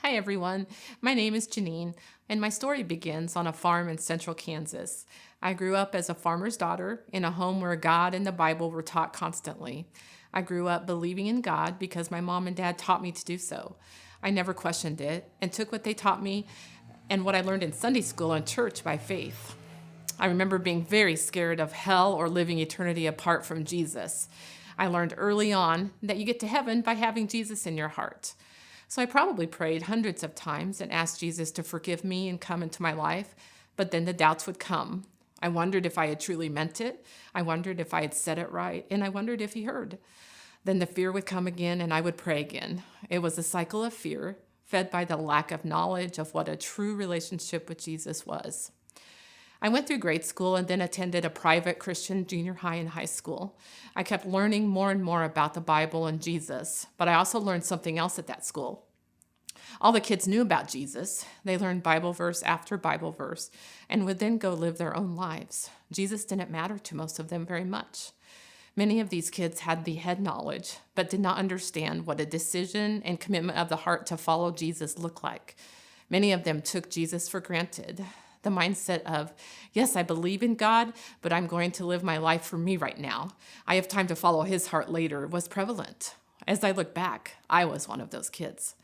Hi, everyone. My name is Janene, and my story begins on a farm in central Kansas. I grew up as a farmer's daughter in a home where God and the Bible were taught constantly. I grew up believing in God because my mom and dad taught me to do so. I never questioned it and took what they taught me and what I learned in Sunday school and church by faith. I remember being very scared of hell or living eternity apart from Jesus. I learned early on that you get to heaven by having Jesus in your heart. So I probably prayed hundreds of times and asked Jesus to forgive me and come into my life, but then the doubts would come. I wondered if I had truly meant it. I wondered if I had said it right, and I wondered if he heard. Then the fear would come again, and I would pray again. It was a cycle of fear, fed by the lack of knowledge of what a true relationship with Jesus was. I went through grade school and then attended a private Christian junior high and high school. I kept learning more and more about the Bible and Jesus, but I also learned something else at that school. All the kids knew about Jesus. They learned Bible verse after Bible verse and would then go live their own lives. Jesus didn't matter to most of them very much. Many of these kids had the head knowledge, but did not understand what a decision and commitment of the heart to follow Jesus looked like. Many of them took Jesus for granted. The mindset of, yes, I believe in God, but I'm going to live my life for me right now. I have time to follow his heart later was prevalent. As I look back, I was one of those kids.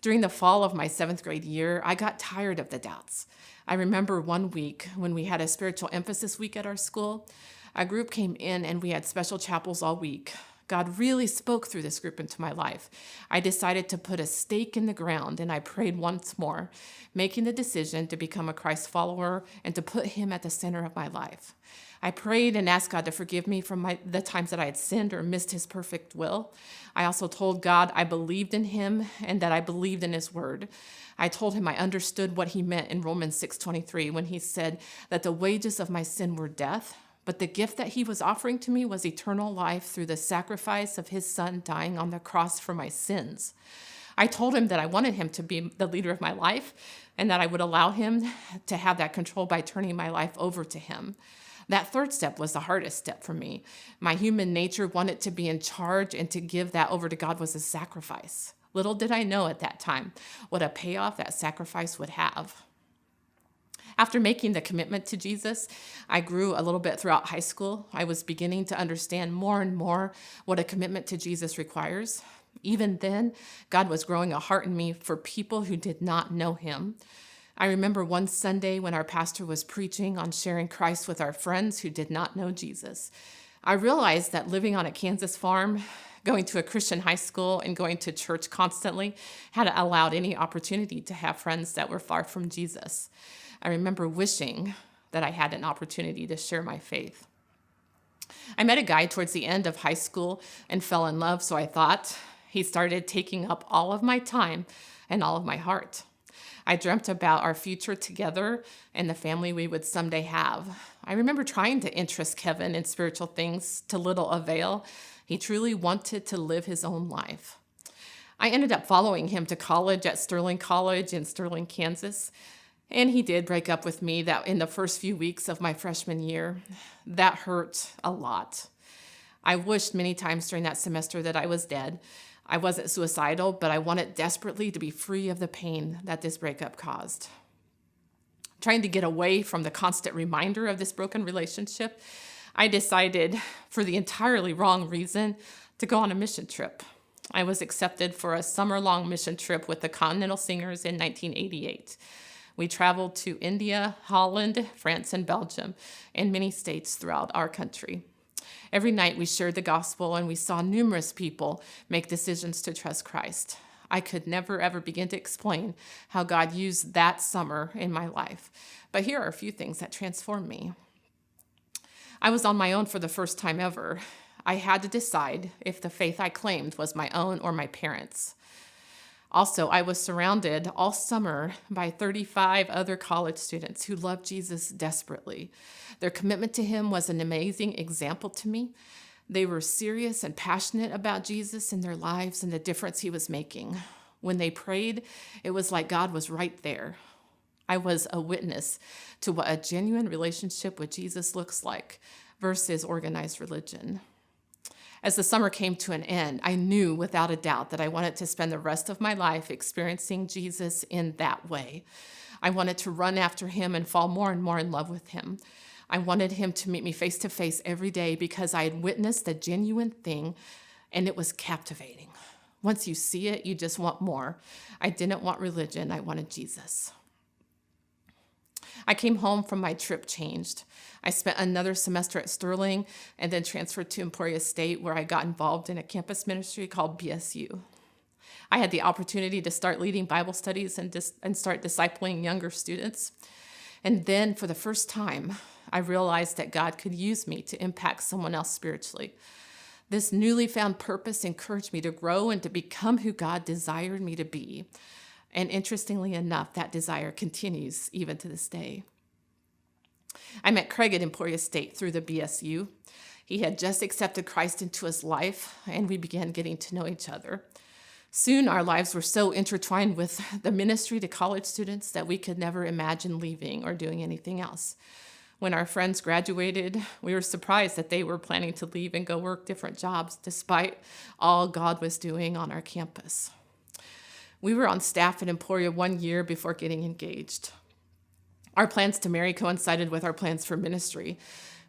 During the fall of my 7th grade year, I got tired of the doubts. I remember one week when we had a spiritual emphasis week at our school. A group came in and we had special chapels all week. God really spoke through this group into my life. I decided to put a stake in the ground and I prayed once more, making the decision to become a Christ follower and to put him at the center of my life. I prayed and asked God to forgive me from the times that I had sinned or missed his perfect will. I also told God I believed in him and that I believed in his word. I told him I understood what he meant in Romans 6:23 when he said that the wages of my sin were death, but the gift that he was offering to me was eternal life through the sacrifice of his son dying on the cross for my sins. I told him that I wanted him to be the leader of my life and that I would allow him to have that control by turning my life over to him. That third step was the hardest step for me. My human nature wanted to be in charge, and to give that over to God was a sacrifice. Little did I know at that time what a payoff that sacrifice would have. After making the commitment to Jesus, I grew a little bit throughout high school. I was beginning to understand more and more what a commitment to Jesus requires. Even then, God was growing a heart in me for people who did not know him. I remember one Sunday when our pastor was preaching on sharing Christ with our friends who did not know Jesus. I realized that living on a Kansas farm, going to a Christian high school, and going to church constantly hadn't allowed any opportunity to have friends that were far from Jesus. I remember wishing that I had an opportunity to share my faith. I met a guy towards the end of high school and fell in love, so I thought. He started taking up all of my time and all of my heart. I dreamt about our future together and the family we would someday have. I remember trying to interest Kevin in spiritual things to little avail. He truly wanted to live his own life. I ended up following him to college at Sterling College in Sterling, Kansas. And he did break up with me that in the first few weeks of my freshman year. That hurt a lot. I wished many times during that semester that I was dead. I wasn't suicidal, but I wanted desperately to be free of the pain that this breakup caused. Trying to get away from the constant reminder of this broken relationship, I decided, for the entirely wrong reason, to go on a mission trip. I was accepted for a summer-long mission trip with the Continental Singers in 1988. We traveled to India, Holland, France, and Belgium, and many states throughout our country. Every night we shared the gospel and we saw numerous people make decisions to trust Christ. I could never ever begin to explain how God used that summer in my life. But here are a few things that transformed me. I was on my own for the first time ever. I had to decide if the faith I claimed was my own or my parents'. Also, I was surrounded all summer by 35 other college students who loved Jesus desperately. Their commitment to him was an amazing example to me. They were serious and passionate about Jesus in their lives and the difference he was making. When they prayed, it was like God was right there. I was a witness to what a genuine relationship with Jesus looks like versus organized religion. As the summer came to an end, I knew without a doubt that I wanted to spend the rest of my life experiencing Jesus in that way. I wanted to run after him and fall more and more in love with him. I wanted him to meet me face to face every day because I had witnessed the genuine thing, and it was captivating. Once you see it, you just want more. I didn't want religion. I wanted Jesus. I came home from my trip changed. I spent another semester at Sterling and then transferred to Emporia State, where I got involved in a campus ministry called BSU. I had the opportunity to start leading Bible studies and start discipling younger students. And then for the first time, I realized that God could use me to impact someone else spiritually. This newly found purpose encouraged me to grow and to become who God desired me to be. And interestingly enough, that desire continues even to this day. I met Craig at Emporia State through the BSU. He had just accepted Christ into his life, and we began getting to know each other. Soon, our lives were so intertwined with the ministry to college students that we could never imagine leaving or doing anything else. When our friends graduated, we were surprised that they were planning to leave and go work different jobs, despite all God was doing on our campus. We were on staff at Emporia 1 year before getting engaged. Our plans to marry coincided with our plans for ministry.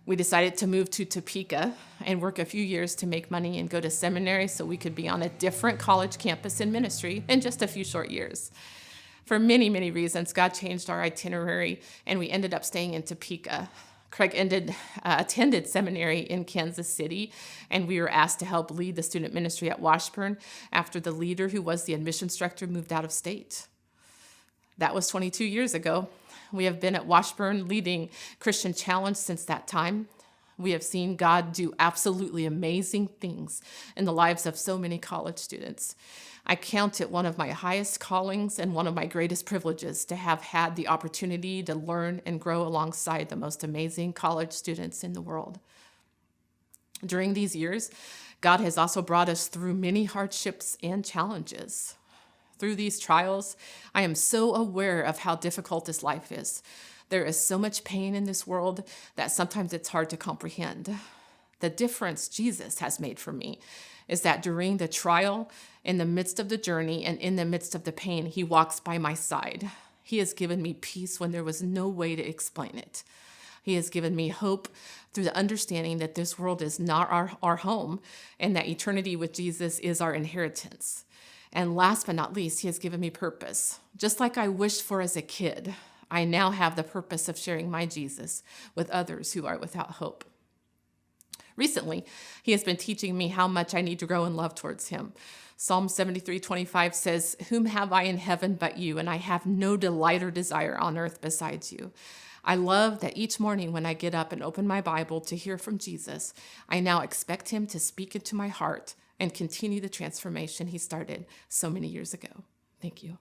We decided to move to Topeka and work a few years to make money and go to seminary so we could be on a different college campus in ministry in just a few short years. For many, many reasons, God changed our itinerary, and we ended up staying in Topeka. Craig attended seminary in Kansas City, and we were asked to help lead the student ministry at Washburn after the leader who was the admissions director moved out of state. That was 22 years ago. We have been at Washburn leading Christian Challenge since that time. We have seen God do absolutely amazing things in the lives of so many college students. I count it one of my highest callings and one of my greatest privileges to have had the opportunity to learn and grow alongside the most amazing college students in the world. During these years, God has also brought us through many hardships and challenges. Through these trials, I am so aware of how difficult this life is. There is so much pain in this world that sometimes it's hard to comprehend. The difference Jesus has made for me is that during the trial, in the midst of the journey, and in the midst of the pain, he walks by my side. He has given me peace when there was no way to explain it. He has given me hope through the understanding that this world is not our home and that eternity with Jesus is our inheritance. And last but not least, he has given me purpose. Just like I wished for as a kid, I now have the purpose of sharing my Jesus with others who are without hope. Recently, he has been teaching me how much I need to grow in love towards him. Psalm 73:25 says, "Whom have I in heaven but you? And I have no delight or desire on earth besides you." I love that each morning when I get up and open my Bible to hear from Jesus, I now expect him to speak into my heart and continue the transformation he started so many years ago. Thank you.